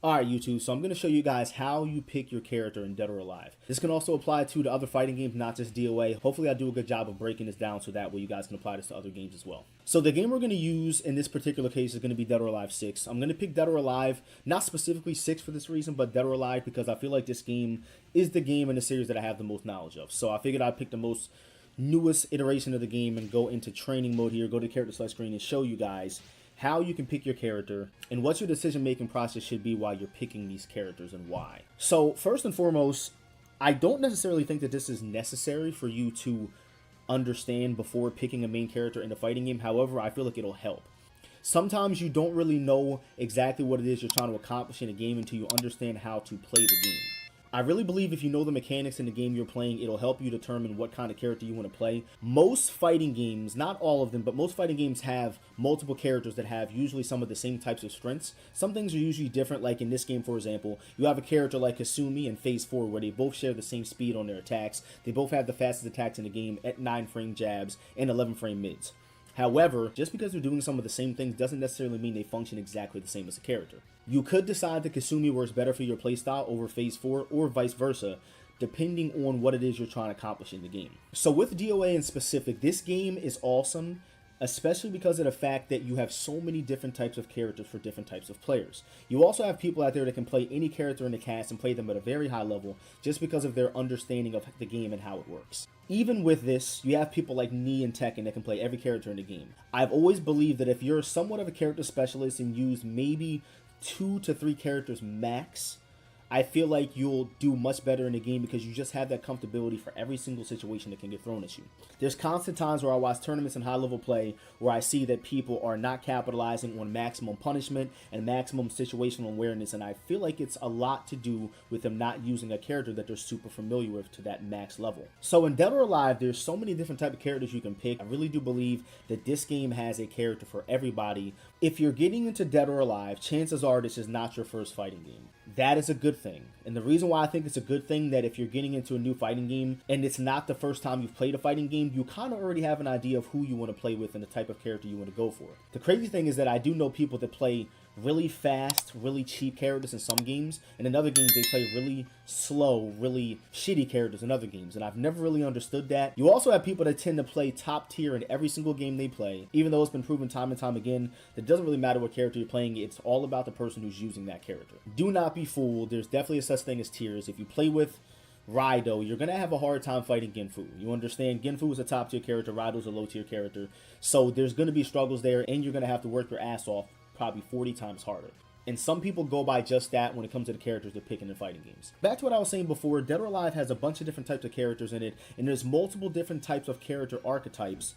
Alright YouTube, so I'm going to show you guys how you pick your character in Dead or Alive. This can also apply to the other fighting games, not just DOA. Hopefully I do a good job of breaking this down so that way you guys can apply this to other games as well. So the game we're going to use in this particular case is going to be Dead or Alive 6. I'm going to pick Dead or Alive, not specifically 6 for this reason, but Dead or Alive because I feel like this game is the game in the series that I have the most knowledge of. So I figured I'd pick the most newest iteration of the game and go into training mode here, go to the character select screen and show you guys how you can pick your character and what your decision-making process should be while you're picking these characters and why. So first and foremost, I don't necessarily think that this is necessary for you to understand before picking a main character in the fighting game. However, I feel like it'll help. Sometimes you don't really know exactly what it is you're trying to accomplish in a game until you understand how to play the game. I really believe if you know the mechanics in the game you're playing, it'll help you determine what kind of character you want to play. Most fighting games, not all of them, but most fighting games have multiple characters that have usually some of the same types of strengths. Some things are usually different, like in this game, for example, you have a character like Kasumi in Phase 4 where they both share the same speed on their attacks. They both have the fastest attacks in the game at 9-frame jabs and 11-frame mids. However, just because they're doing some of the same things doesn't necessarily mean they function exactly the same as a character. You could decide that Kasumi works better for your playstyle over Phase 4 or vice versa, depending on what it is you're trying to accomplish in the game. So with DOA in specific, this game is awesome, especially because of the fact that you have so many different types of characters for different types of players. You also have people out there that can play any character in the cast and play them at a very high level just because of their understanding of the game and how it works. Even with this, you have people like Knee and Tekken that can play every character in the game. I've always believed that if you're somewhat of a character specialist and use maybe 2 to 3 characters max, I feel like you'll do much better in the game because you just have that comfortability for every single situation that can get thrown at you. There's constant times where I watch tournaments and high-level play where I see that people are not capitalizing on maximum punishment and maximum situational awareness, and I feel like it's a lot to do with them not using a character that they're super familiar with to that max level. So in Dead or Alive, there's so many different types of characters you can pick. I really do believe that this game has a character for everybody. If you're getting into Dead or Alive, chances are this is not your first fighting game. That is a good thing. And the reason why I think it's a good thing that if you're getting into a new fighting game and it's not the first time you've played a fighting game, you kind of already have an idea of who you want to play with and the type of character you want to go for. The crazy thing is that I do know people that play really fast, really cheap characters in some games, and in other games they play really slow, really shitty characters in other games, and I've never really understood that. You also have people that tend to play top tier in every single game they play, even though it's been proven time and time again that it doesn't really matter what character you're playing, it's all about the person who's using that character. Do not be fooled, there's definitely a such thing as tiers. If you play with Raido, you're going to have a hard time fighting Genfu. You understand, Genfu is a top tier character, Raido's a low tier character, so there's going to be struggles there, and you're going to have to work your ass off probably 40 times harder. And some people go by just that when it comes to the characters they're picking in fighting games. Back to what I was saying before, Dead or Alive has a bunch of different types of characters in it, and there's multiple different types of character archetypes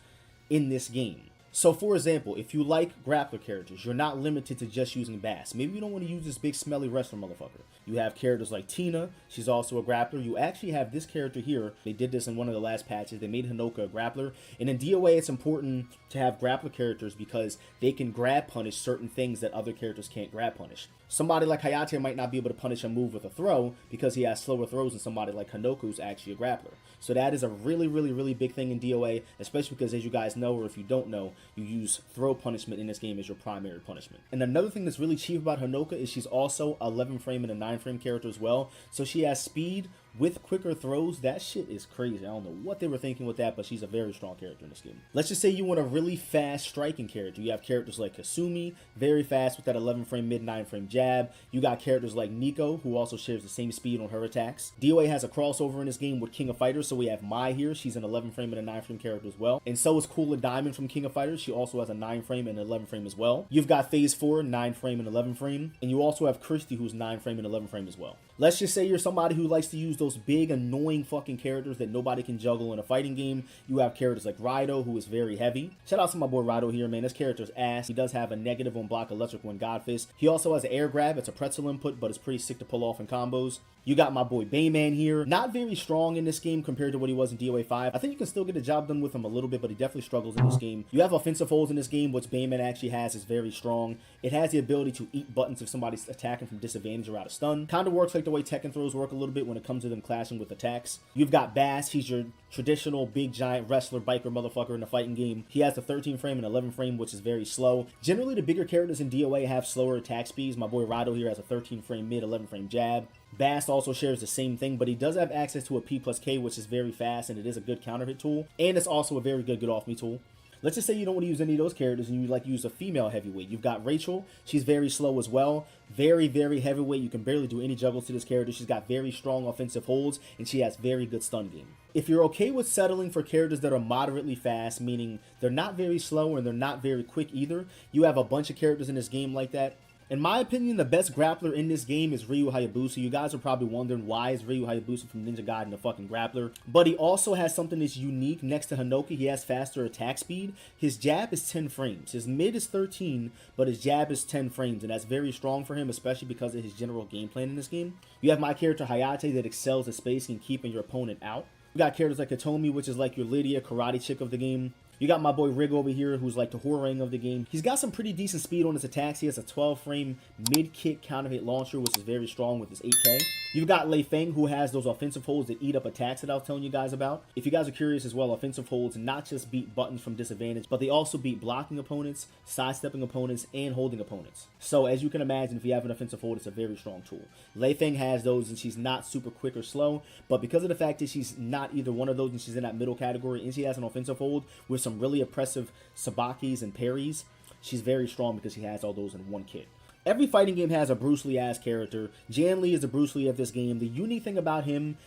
in this game. So for example, if you like grappler characters, you're not limited to just using Bass. Maybe you don't want to use this big smelly wrestler motherfucker. You have characters like Tina, she's also a grappler. You actually have this character here. They did this in one of the last patches. They made Hinoka a grappler. And in DOA, it's important to have grappler characters because they can grab punish certain things that other characters can't grab punish. Somebody like Hayate might not be able to punish a move with a throw because he has slower throws than somebody like Hinoka who's actually a grappler. So that is a really big thing in DOA, especially because, as you guys know, or if you don't know, you use throw punishment in this game as your primary punishment. And another thing that's really cheap about Hinoka is she's also 11-frame and a 9-frame character as well. So she has speed with quicker throws. That shit is crazy. I don't know what they were thinking with that, but she's a very strong character in this game. Let's just say you want a really fast striking character. You have characters like Kasumi, very fast with that 11-frame mid 9-frame jab. You got characters like Nico, who also shares the same speed on her attacks. DOA has a crossover in this game with King of Fighters, so we have Mai here. She's an 11-frame and a 9-frame character as well. And so is Cooler Diamond from King of Fighters. She also has a 9-frame and an 11-frame as well. You've got Phase 4, 9-frame and 11-frame. And you also have Christy, who's 9-frame and 11-frame as well. Let's just say you're somebody who likes to use those big, annoying fucking characters that nobody can juggle in a fighting game. You have characters like Raido, who is very heavy. Shout out to my boy Raido here, man. This character's ass. He does have a negative on block electrical and God Fist. He also has an air grab. It's a pretzel input, but it's pretty sick to pull off in combos. You got my boy Bayman here. Not very strong in this game compared to what he was in DOA 5. I think you can still get the job done with him a little bit, but he definitely struggles in this game. You have offensive holds in this game, which Bayman actually has is very strong. It has the ability to eat buttons if somebody's attacking from disadvantage or out of stun. Kind of works like the way Tekken throws work a little bit when it comes to them and clashing with attacks. You've got Bass. He's your traditional big giant wrestler biker motherfucker in the fighting game. He has the 13 frame and 11 frame, which is very slow. Generally, the bigger characters in DOA have slower attack speeds. My boy Rado here has a 13 frame mid, 11 frame jab. Bass also shares the same thing, but he does have access to a P plus K, which is very fast, and it is a good counter hit tool. And it's also a very good get off me tool. Let's just say you don't want to use any of those characters and you like to use a female heavyweight. You've got Rachel. She's very slow as well. Very, very heavyweight. You can barely do any juggles to this character. She's got very strong offensive holds, and she has very good stun game. If you're okay with settling for characters that are moderately fast, meaning they're not very slow and they're not very quick either, you have a bunch of characters in this game like that. In my opinion, the best grappler in this game is Ryu Hayabusa. You guys are probably wondering, why is Ryu Hayabusa from Ninja Gaiden a fucking grappler? But he also has something that's unique. Next to Hinoki, he has faster attack speed. His jab is 10 frames. His mid is 13, but his jab is 10 frames, and that's very strong for him, especially because of his general game plan in this game. You have my character Hayate that excels at spacing and keeping your opponent out. You got characters like Hitomi, which is like your Lydia karate chick of the game. You got my boy Rig over here, who's like the Horang of the game. He's got some pretty decent speed on his attacks. He has a 12 frame mid-kick counter hit launcher, which is very strong with his 8K. You've got Lei Feng, who has those offensive holds that eat up attacks that I was telling you guys about. If you guys are curious as well, offensive holds not just beat buttons from disadvantage, but they also beat blocking opponents, sidestepping opponents, and holding opponents. So as you can imagine, if you have an offensive hold, it's a very strong tool. Lei Feng has those, and she's not super quick or slow, but because of the fact that she's not either one of those and she's in that middle category, and she has an offensive hold with some really oppressive sabakis and parries, she's very strong because she has all those in one kit. Every fighting game has a Bruce Lee-ass character. Jan Lee is the Bruce Lee of this game. The unique thing about him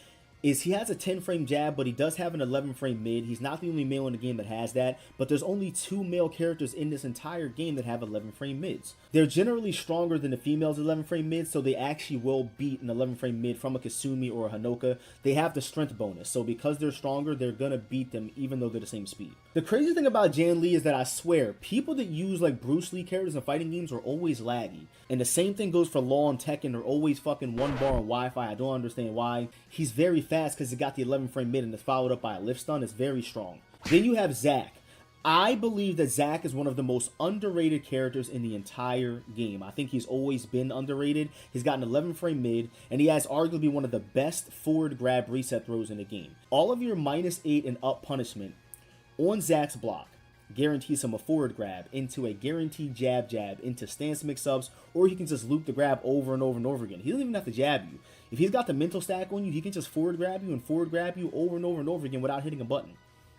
is he has a 10 frame jab, but he does have an 11 frame mid. He's not the only male in the game that has that, but there's only 2 male characters in this entire game that have 11 frame mids. They're generally stronger than the females 11 frame mids, so they actually will beat an 11 frame mid from a Kasumi or a Hanoka. They have the strength bonus, so because they're stronger, they're gonna beat them even though they're the same speed. The crazy thing about Jan Lee is that I swear, people that use like Bruce Lee characters in fighting games are always laggy. And the same thing goes for Law and Tekken. They're always fucking 1 bar on Wi-Fi. I don't understand why. He's very fast because he got the 11 frame mid and it's followed up by a lift stun. It's very strong. Then you have Zack. I believe that Zack is one of the most underrated characters in the entire game. I think he's always been underrated. He's got an 11 frame mid, and he has arguably one of the best forward grab reset throws in the game. All of your -8 and up punishment on Zack's block guarantees him a forward grab into a guaranteed jab into stance mix-ups, or he can just loop the grab over and over and over again. He doesn't even have to jab you. If he's got the mental stack on you, he can just forward grab you over and over again without hitting a button.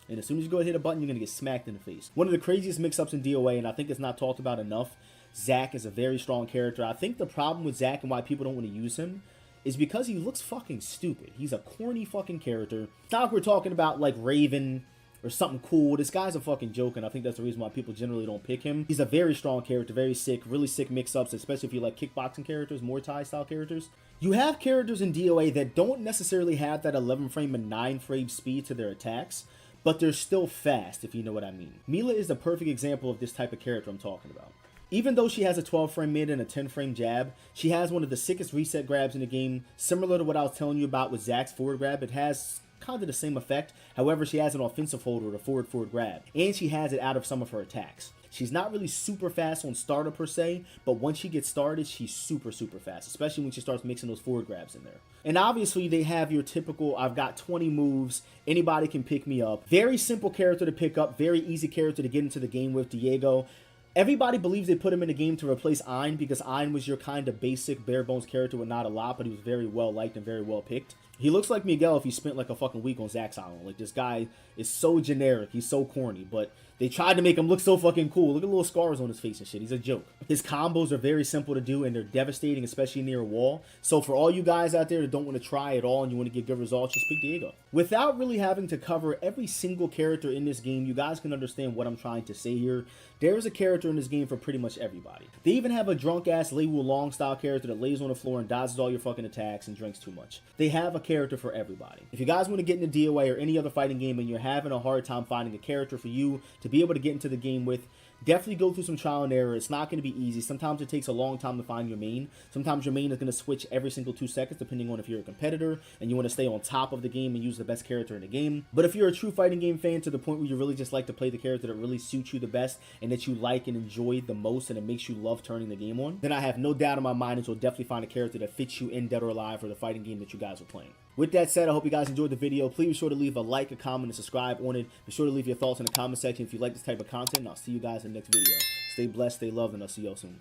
And as soon as you go ahead and hit a button, you're going to get smacked in the face. One of the craziest mix-ups in DOA, and I think it's not talked about enough, Zack is a very strong character. I think the problem with Zack and why people don't want to use him is because he looks fucking stupid. He's a corny fucking character. It's not like we're talking about like Raven or something cool. This guy's a fucking joke, and I think that's the reason why people generally don't pick him. He's a very strong character, very sick, really sick mix-ups, especially if you like kickboxing characters, Muay Thai style characters. You have characters in DOA that don't necessarily have that 11 frame and 9 frame speed to their attacks, but they're still fast, if you know what I mean. Mila is the perfect example of this type of character I'm talking about. Even though she has a 12 frame mid and a 10 frame jab, she has one of the sickest reset grabs in the game, similar to what I was telling you about with Zack's forward grab. It has kind of the same effect. However, she has an offensive hold or a forward grab, and she has it out of some of her attacks. She's not really super fast on starter per se, but once she gets started, she's super fast, especially when she starts mixing those forward grabs in there. And obviously, they have your typical, I've got 20 moves, anybody can pick me up. Very simple character to pick up, very easy character to get into the game with, Diego. Everybody believes they put him in the game to replace Ein because Ein was your kind of basic bare bones character with not a lot, but he was very well liked and very well picked. He looks like Miguel if he spent like a fucking week on Zack's Island. Like, this guy is so generic. He's so corny, but they tried to make him look so fucking cool. Look at the little scars on his face and shit. He's a joke. His combos are very simple to do, and they're devastating, especially near a wall. So for all you guys out there that don't want to try it all and you want to get good results, just pick Diego. Without really having to cover every single character in this game, you guys can understand what I'm trying to say here. There is a character in this game for pretty much everybody. They even have a drunk-ass Lei Wulong style character that lays on the floor and dodges all your fucking attacks and drinks too much. They have a character for everybody. If you guys want to get into DOA or any other fighting game and you're having a hard time finding a character for you to be able to get into the game with, definitely go through some trial and error. It's not going to be easy. Sometimes it takes a long time to find your main. Sometimes your main is going to switch every single 2 seconds depending on if you're a competitor and you want to stay on top of the game and use the best character in the game. But if you're a true fighting game fan to the point where you really just like to play the character that really suits you the best and that you like and enjoy the most and it makes you love turning the game on, then I have no doubt in my mind that you'll definitely find a character that fits you in Dead or Alive or the fighting game that you guys are playing. With that said, I hope you guys enjoyed the video. Please be sure to leave a like, a comment, and subscribe on it. Be sure to leave your thoughts in the comment section if you like this type of content, and I'll see you guys in the next video. Stay blessed, stay loved, and I'll see y'all soon.